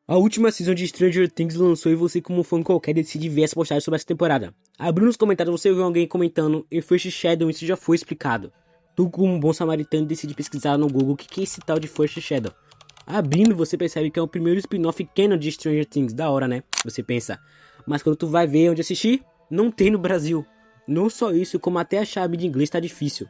A última season de Stranger Things lançou e você, como fã qualquer, decide ver as postagens sobre essa temporada. Abrindo nos comentários, você viu alguém comentando em First Shadow, isso já foi explicado. Tu, como um bom samaritano, decide pesquisar no Google o que é esse tal de First Shadow. Abrindo, você percebe que é o primeiro spin-off canon de Stranger Things, da hora, né? Você pensa. Mas quando tu vai ver onde assistir, não tem no Brasil. Não só isso, como até achar a mídia em inglês tá difícil.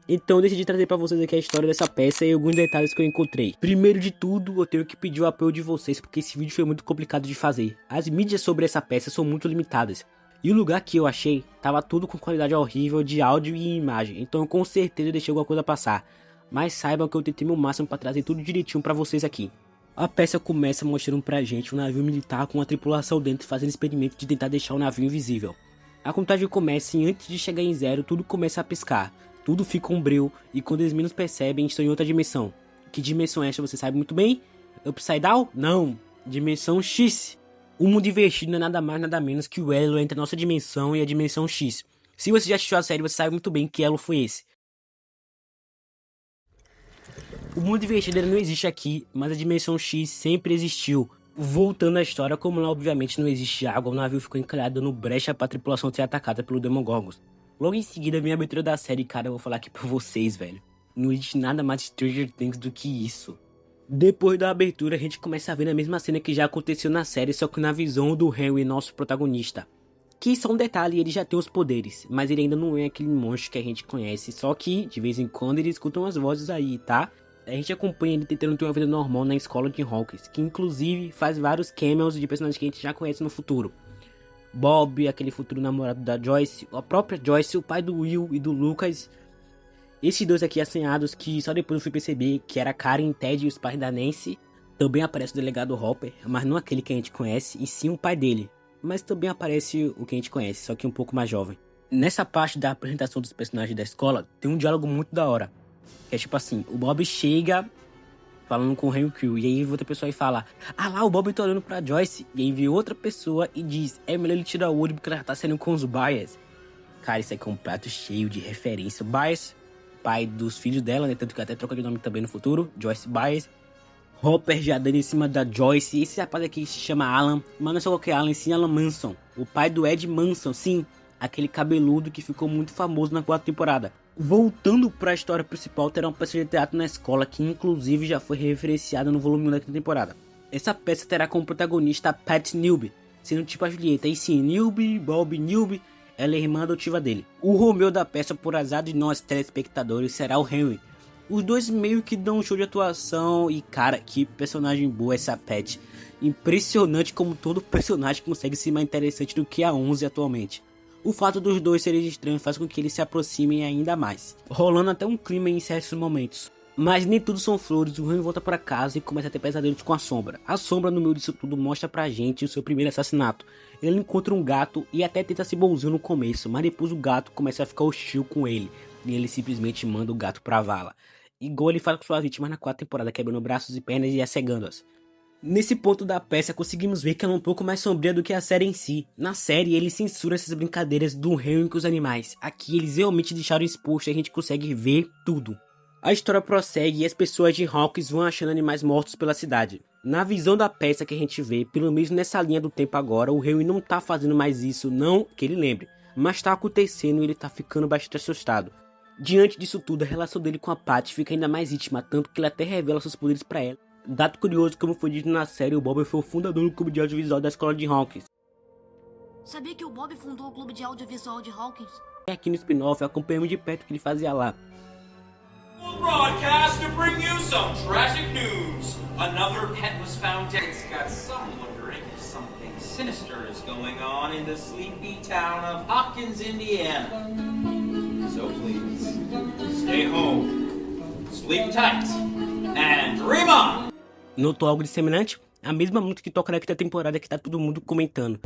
Então eu decidi trazer pra vocês aqui a história dessa peça e alguns detalhes que eu encontrei. Primeiro de tudo, eu tenho que pedir o apoio de vocês porque esse vídeo foi muito complicado de fazer. As mídias sobre essa peça são muito limitadas. E o lugar que eu achei, tava tudo com qualidade horrível de áudio e imagem, então eu com certeza deixei alguma coisa passar. Mas saibam que eu tentei meu máximo pra trazer tudo direitinho pra vocês aqui. A peça começa mostrando pra gente um navio militar com uma tripulação dentro fazendo experimento de tentar deixar o navio invisível. A contagem começa e antes de chegar em zero, tudo começa a piscar. Tudo fica umbreu e quando eles menos percebem, estão em outra dimensão. Que dimensão é essa, você sabe muito bem? Upside Down? Não. Dimensão X. O mundo invertido não é nada mais nada menos que o elo entre a nossa dimensão e a dimensão X. Se você já assistiu a série, você sabe muito bem que elo foi esse. O mundo invertido não existe aqui, mas a dimensão X sempre existiu. Voltando à história, como lá obviamente não existe água, o navio ficou encalhado dando brecha para a tripulação ser atacada pelo Demogorgons. Logo em seguida vem a abertura da série, cara, eu vou falar aqui pra vocês, velho. Não existe nada mais Stranger Things do que isso. Depois da abertura, a gente começa a ver a mesma cena que já aconteceu na série, só que na visão do Henry, nosso protagonista. Que só um detalhe, ele já tem os poderes, mas ele ainda não é aquele monstro que a gente conhece, só que, de vez em quando, ele escuta umas vozes aí, tá? A gente acompanha ele tentando ter uma vida normal na escola de Hawkins, que inclusive faz vários cameos de personagens que a gente já conhece no futuro. Bob, aquele futuro namorado da Joyce, a própria Joyce, o pai do Will e do Lucas. Esses dois aqui assanhados que só depois eu fui perceber que era Karen, Ted e os pais da Nancy. Também aparece o delegado Hopper, mas não aquele que a gente conhece, e sim o pai dele. Mas também aparece o que a gente conhece, só que um pouco mais jovem. Nessa parte da apresentação dos personagens da escola, tem um diálogo muito da hora. Que é tipo assim, o Bob chega falando com o Henry Crew, e aí outra pessoa fala: ah lá, o Bob tá olhando pra Joyce. E aí vem outra pessoa e diz: é melhor ele tirar o olho porque ela tá saindo com os Byers. Cara, isso aqui é um prato cheio de referência. Byers, pai dos filhos dela, né? Tanto que até troca de nome também no futuro, Joyce Byers. Hopper já dando em cima da Joyce. Esse rapaz aqui se chama Alan, mas não é só qualquer Alan, sim, Alan Manson. O pai do Ed Manson, sim. Aquele cabeludo que ficou muito famoso na quarta temporada. Voltando para a história principal, terá uma peça de teatro na escola que inclusive já foi referenciada no volume 1 da temporada. Essa peça terá como protagonista a Pat Newby, sendo tipo a Julieta, e sim, Newby, Bob Newby, ela é irmã adotiva dele. O Romeu da peça, por azar de nós telespectadores, será o Henry. Os dois meio que dão um show de atuação e cara, que personagem boa essa Pat. Impressionante como todo personagem consegue ser mais interessante do que a 11 atualmente. O fato dos dois serem estranhos faz com que eles se aproximem ainda mais, rolando até um clima em certos momentos. Mas nem tudo são flores, o Henry volta para casa e começa a ter pesadelos com a Sombra. A Sombra, no meio disso tudo, mostra pra gente o seu primeiro assassinato. Ele encontra um gato e até tenta ser bonzinho no começo, mas depois o gato começa a ficar hostil com ele, e ele simplesmente manda o gato pra vala. Igual ele faz com suas vítimas na quarta temporada, quebrando braços e pernas e assegando-as. Nesse ponto da peça conseguimos ver que ela é um pouco mais sombria do que a série em si. Na série ele censura essas brincadeiras do Henry com os animais. Aqui eles realmente deixaram exposto e a gente consegue ver tudo. A história prossegue e as pessoas de Hawkins vão achando animais mortos pela cidade. Na visão da peça que a gente vê, pelo menos nessa linha do tempo agora, o Henry não tá fazendo mais isso, não que ele lembre. Mas tá acontecendo e ele tá ficando bastante assustado. Diante disso tudo, a relação dele com a Patty fica ainda mais íntima, tanto que ele até revela seus poderes pra ela. Dado curioso, como foi dito na série, o Bob foi o fundador do clube de audiovisual da escola de Hawkins. Sabia que o Bob fundou o clube de audiovisual de Hawkins? E aqui no spin-off acompanhamos de perto o que ele fazia lá. Broadcast to bring you some tragic news. Another pet was found dead. It's got some wondering if something sinister is going on in the sleepy town of Hawkins, Indiana. So please, stay home, sleep tight, and dream on! Notou algo de semelhante? A mesma música que toca na quinta temporada que tá todo mundo comentando.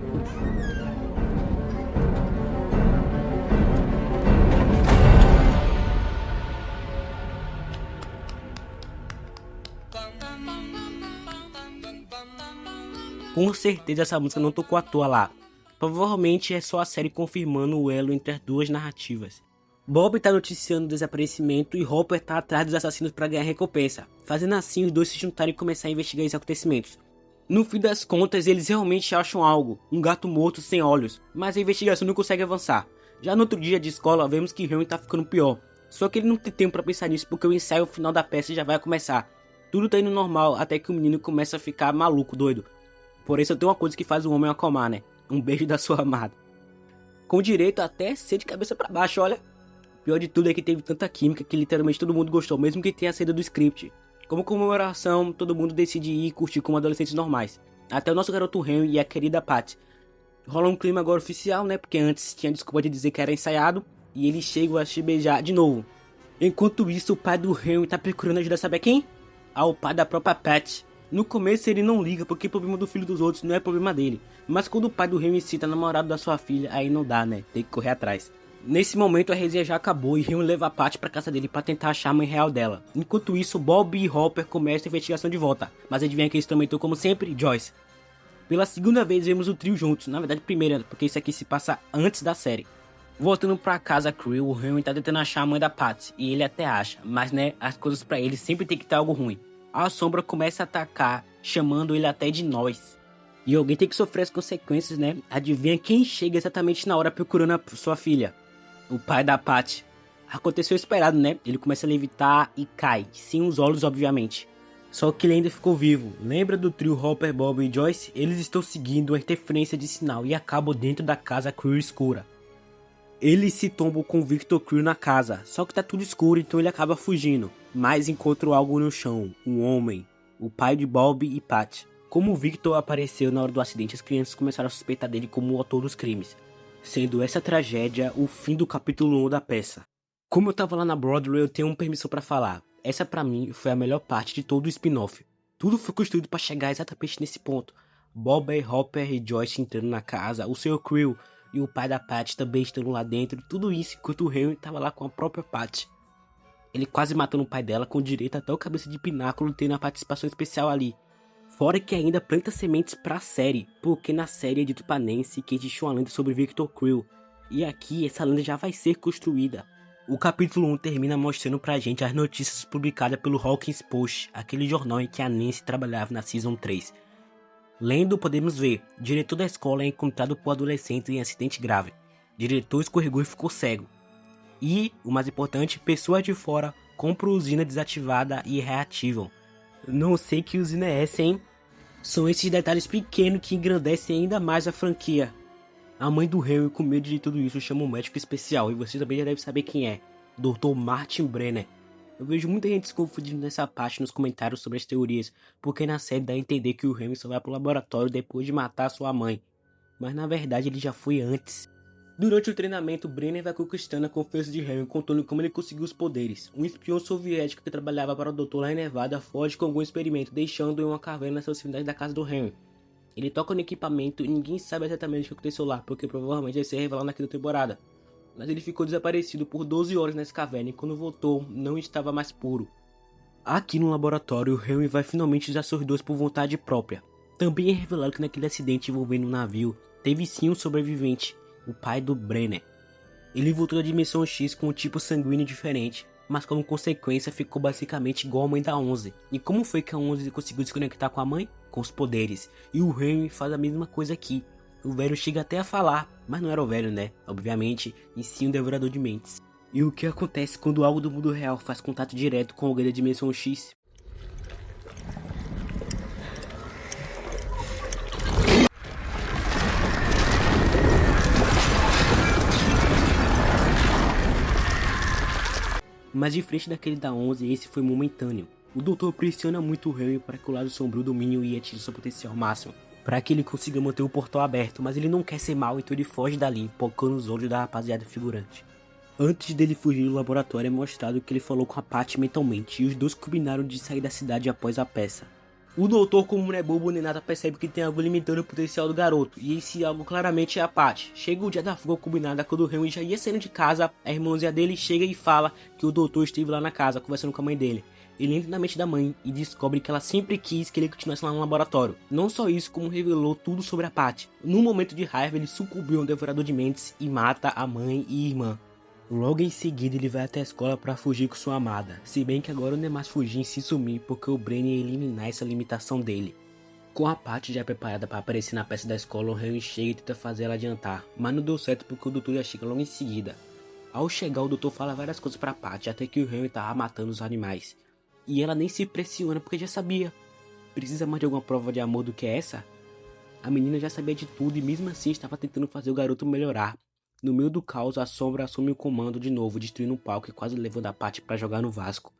Com certeza essa música não tocou à toa lá. Provavelmente é só a série confirmando o elo entre as duas narrativas. Bob tá noticiando o desaparecimento e Hopper tá atrás dos assassinos para ganhar recompensa, fazendo assim os dois se juntarem e começar a investigar esses acontecimentos. No fim das contas, eles realmente acham algo, um gato morto sem olhos, mas a investigação não consegue avançar. Já no outro dia de escola, vemos que Henry tá ficando pior. Só que ele não tem tempo pra pensar nisso porque o ensaio final da peça já vai começar. Tudo tá indo normal até que o menino começa a ficar maluco, doido. Porém, só tem uma coisa que faz o homem acalmar, né? Um beijo da sua amada. Com direito até ser de cabeça pra baixo, olha. O pior de tudo é que teve tanta química que literalmente todo mundo gostou, mesmo que tenha saído do script. Como comemoração, todo mundo decide ir e curtir como adolescentes normais. Até o nosso garoto Henry e a querida Patty. Rola um clima agora oficial, né? Porque antes tinha desculpa de dizer que era ensaiado. E eles chegam a se beijar de novo. Enquanto isso, o pai do Henry tá procurando ajudar, sabe a quem? Ao pai da própria Patty. No começo ele não liga, porque o problema do filho dos outros não é problema dele. Mas quando o pai do Henry cita namorado da sua filha, aí não dá, né? Tem que correr atrás. Nesse momento a resenha já acabou e Henry leva a Patty pra casa dele pra tentar achar a mãe real dela. Enquanto isso, Bob e Hopper começam a investigação de volta. Mas adivinha quem eles também estão como sempre? Joyce. Pela segunda vez vemos o trio juntos, na verdade primeira, porque isso aqui se passa antes da série. Voltando pra casa Creel, o Henry tá tentando achar a mãe da Patty, e ele até acha, mas né, as coisas pra ele sempre tem que ter algo ruim. A sombra começa a atacar, chamando ele até de nós. E alguém tem que sofrer as consequências, né? Adivinha quem chega exatamente na hora procurando a sua filha? O pai da Patty. Aconteceu o esperado, né? Ele começa a levitar e cai, sem os olhos obviamente. Só que ele ainda ficou vivo. Lembra do trio Hopper, Bob e Joyce? Eles estão seguindo a interferência de sinal e acabam dentro da casa Creel escura. Eles se tombam com Victor Creel na casa, só que tá tudo escuro, então ele acaba fugindo. Mas encontra algo no chão, um homem, o pai de Bob e Patty. Como o Victor apareceu na hora do acidente, as crianças começaram a suspeitar dele como o autor dos crimes. Sendo essa tragédia o fim do capítulo 1 da peça. Como eu tava lá na Broadway, eu tenho uma permissão pra falar. Essa pra mim foi a melhor parte de todo o spin-off. Tudo foi construído pra chegar exatamente nesse ponto. Bob, Hopper e Joyce entrando na casa, o Sr. Creel e o pai da Patty também estando lá dentro. Tudo isso enquanto o Henry tava lá com a própria Patty. Ele quase matando o pai dela, com direito até o cabeça de pináculo tendo a participação especial ali. Fora que ainda planta sementes pra série, porque na série é dito pra Nancy que existe uma lenda sobre Victor Creel. E aqui essa lenda já vai ser construída. O capítulo 1 termina mostrando pra gente as notícias publicadas pelo Hawkins Post, aquele jornal em que a Nancy trabalhava na Season 3. Lendo, podemos ver, diretor da escola é encontrado por adolescentes em acidente grave. Diretor escorregou e ficou cego. E, o mais importante, pessoas de fora compram usina desativada e reativam. Não sei que usina é essa, hein? São esses detalhes pequenos que engrandecem ainda mais a franquia. A mãe do Henry, com medo de tudo isso, chama um médico especial, e você também já deve saber quem é, Dr. Martin Brenner. Eu vejo muita gente se confundindo nessa parte nos comentários sobre as teorias, porque na série dá a entender que o Henry só vai pro laboratório depois de matar sua mãe. Mas na verdade ele já foi antes. Durante o treinamento, Brenner vai conquistando a confiança de Henry, contando como ele conseguiu os poderes. Um espião soviético que trabalhava para o Dr. lá em Nevada foge com algum experimento, deixando em uma caverna nas proximidades da casa do Henry. Ele toca no equipamento e ninguém sabe exatamente o que aconteceu lá, porque provavelmente vai ser revelado naquela temporada. Mas ele ficou desaparecido por 12 horas nessa caverna e quando voltou, não estava mais puro. Aqui no laboratório, Henry vai finalmente usar seus dons por vontade própria. Também é revelado que naquele acidente envolvendo um navio, teve sim um sobrevivente, o pai do Brenner. Ele voltou da dimensão X com um tipo sanguíneo diferente, mas como consequência ficou basicamente igual a mãe da 11. E como foi que a 11 conseguiu se conectar com a mãe? Com os poderes. E o Henry faz a mesma coisa aqui. O velho chega até a falar, mas não era o velho, né? Obviamente, e sim um devorador de mentes. E o que acontece quando algo do mundo real faz contato direto com alguém da dimensão X? Mas diferente daquele da 11, esse foi momentâneo. O doutor pressiona muito o Henry para que o lado sombrio domine e atinja seu potencial máximo, para que ele consiga manter o portal aberto, mas ele não quer ser mal, então ele foge dali, pocando os olhos da rapaziada figurante. Antes dele fugir do laboratório é mostrado que ele falou com a Patty mentalmente, e os dois combinaram de sair da cidade após a peça. O doutor, como não é bobo nem nada, percebe que tem algo limitando o potencial do garoto, e esse algo claramente é a Patty. Chega o dia da fuga combinada, quando o Henry já ia saindo de casa, a irmãzinha dele chega e fala que o doutor esteve lá na casa, conversando com a mãe dele. Ele entra na mente da mãe e descobre que ela sempre quis que ele continuasse lá no laboratório. Não só isso, como revelou tudo sobre a Patty. Num momento de raiva, ele sucumbiu a um devorador de mentes e mata a mãe e a irmã. Logo em seguida, ele vai até a escola para fugir com sua amada. Se bem que agora não é mais fugir e se sumir, porque o Brenner ia eliminar essa limitação dele. Com a Patty já preparada para aparecer na peça da escola, o Henry chega e tenta fazer ela adiantar, mas não deu certo porque o doutor já chega logo em seguida. Ao chegar, o doutor fala várias coisas pra Patty, até que o Henry tava matando os animais. E ela nem se impressiona porque já sabia. Precisa mais de alguma prova de amor do que essa? A menina já sabia de tudo e mesmo assim estava tentando fazer o garoto melhorar. No meio do caos, a Sombra assume o comando de novo, destruindo o palco e quase levando a Patty para jogar no Vasco.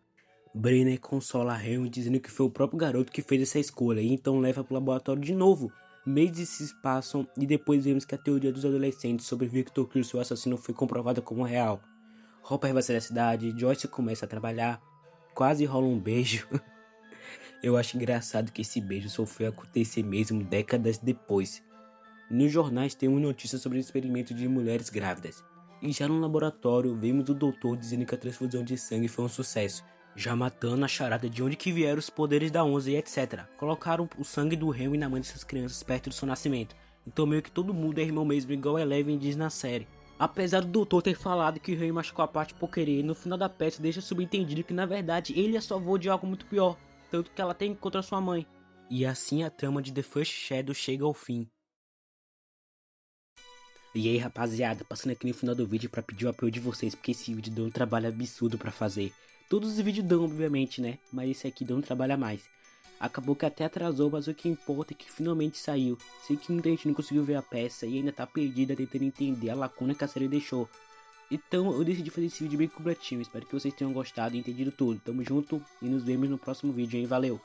Brenner consola Henry dizendo que foi o próprio garoto que fez essa escolha e então leva pro laboratório de novo. Meses se passam e depois vemos que a teoria dos adolescentes sobre Victor Cruz, seu assassino, foi comprovada como real. Hopper vai sair da cidade, Joyce começa a trabalhar, quase rola um beijo. Eu acho engraçado que esse beijo só foi acontecer mesmo décadas depois. Nos jornais temos notícias sobre o experimento de mulheres grávidas. E já no laboratório vemos o doutor dizendo que a transfusão de sangue foi um sucesso, já matando a charada de onde que vieram os poderes da 11 e etc. Colocaram o sangue do Henry na mãe dessas crianças perto do seu nascimento. Então meio que todo mundo é irmão mesmo, igual Eleven diz na série. Apesar do doutor ter falado que o Henry machucou a Patty por querer, no final da peça deixa subentendido que na verdade ele é salvou de algo muito pior, tanto que ela tem contra sua mãe. E assim a trama de The First Shadow chega ao fim. E aí rapaziada, passando aqui no final do vídeo pra pedir o apoio de vocês, porque esse vídeo deu um trabalho absurdo pra fazer. Todos os vídeos dão, obviamente, né? Mas esse aqui deu um trabalho a mais. Acabou que até atrasou, mas o que importa é que finalmente saiu. Sei que muita gente não conseguiu ver a peça e ainda tá perdida tentando entender a lacuna que a série deixou. Então eu decidi fazer esse vídeo bem completinho. Espero que vocês tenham gostado e entendido tudo. Tamo junto e nos vemos no próximo vídeo, hein? Valeu!